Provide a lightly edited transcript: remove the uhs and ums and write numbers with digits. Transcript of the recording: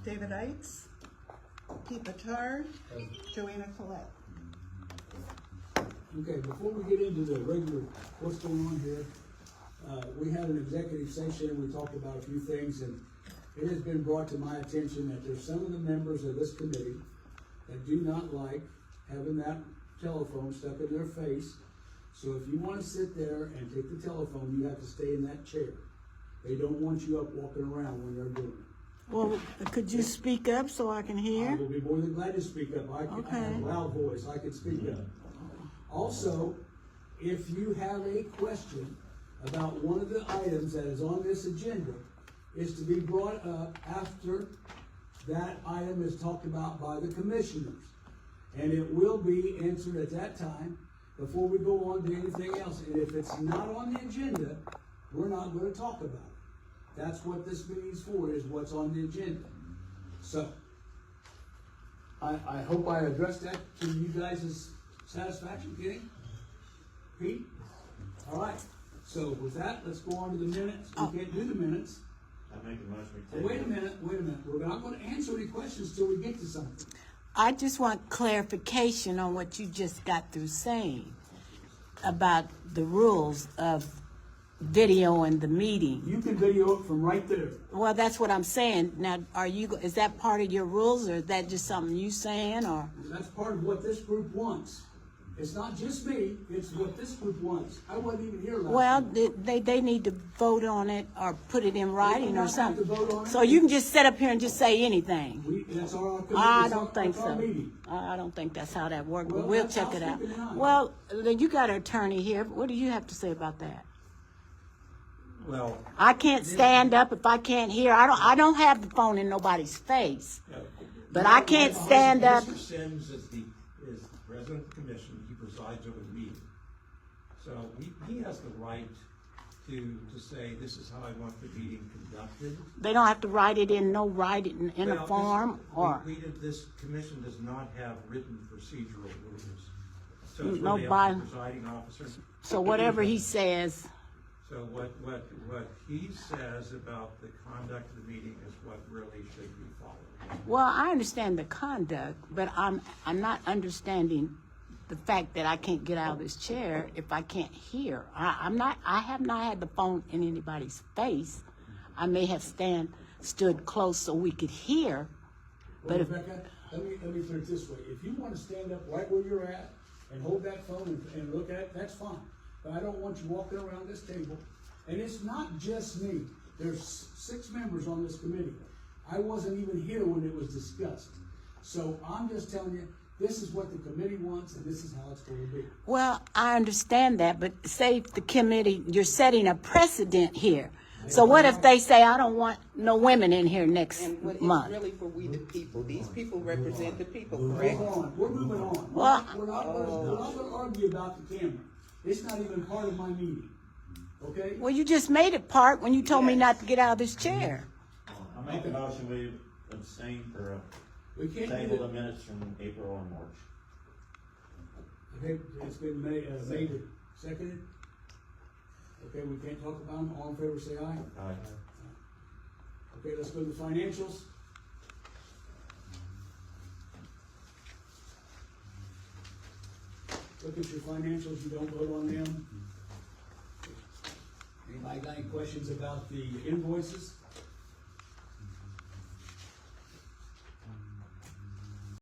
David Eitz, Pete Batar, Joanna Collette. Okay, before we get into the regular, what's going on here, we had an executive session and we talked about a few things, and it has been brought to my attention that there's some of the members of this committee that do not like having that telephone stuck in their face. So if you want to sit there and take the telephone, you have to stay in that chair. They don't want you up walking around when they're doing it. Well, could you speak up so I can I hear? will be more than glad to speak up. I have a loud voice. I can speak up. Also, if you have a question about one of the items that is on this agenda, is to be brought up after that item is talked about by the commissioners. And it will be answered at that time before we go on to anything else. And if it's not on the agenda, we're not going to talk about it. That's what this meeting's for, is what's on the agenda. So, I hope I addressed that to you guys' satisfaction, Kenny? Pete? All right. So with that, let's go on to the minutes. We can't do the minutes. I make a motion we Wait a minute. We're not going to answer any questions till we get to something. I just want clarification on what you just got through saying about the rules of video and the meeting. You can video it from right there. Well, that's what I'm saying. Now, is that part of your rules, or is that just something you saying, or? That's part of what this group wants. It's not just me, it's what this group wants. I wasn't even here last Well, night. they need to vote on it or put it in writing or not have to something. vote on it. So you can just sit up here and just say anything. That's our committee. I It's don't think it's our so. meeting. I don't think that's how that works, Well, but we'll that's check how it out. stupid it is. Well, then you got an attorney here. What do you have to say about that? Well, I can't stand up if I can't hear. I don't have the phone in nobody's face. But I can't stand up. Mr. Symmes is the president of the commission. He presides over the meeting. So he has the right to say, this is how I want the meeting conducted. They don't have to write it in a Well, form or. this commission does not have written procedural rules. So it's No really up to by- the presiding officer. So whatever he says. So what he says about the conduct of the meeting is what really should be followed. Well, I understand the conduct, but I'm not understanding the fact that I can't get out of this chair if I can't hear. I have not had the phone in anybody's face. I may have stood close so we could hear. Well, But if, Rebecca, let me put it this way. If you want to stand up right where you're at and hold that phone and look at it, that's fine. But I don't want you walking around this table. And it's not just me. There's 6 members on this committee. I wasn't even here when it was discussed. So I'm just telling you, this is what the committee wants and this is how it's going to be. well, I understand that, but say if the committee, you're setting a precedent here. So what if they say, I don't want no women in here next And what month? it's really for we the people. These people represent the people, Move correct? on. We're moving on. Well- We're not going to argue about the camera. It's not even part of my meeting. Okay? Well, you just made it part when you told me not to get out of this chair. I make a motion we abstain for We can't do table the that. minutes from April or March. Okay, it's been made and seconded. Okay, we can't talk about them. All in favor, say aye. Aye. Okay, let's go to the financials. Look at your financials. You don't vote on them. Anybody got any questions about the invoices?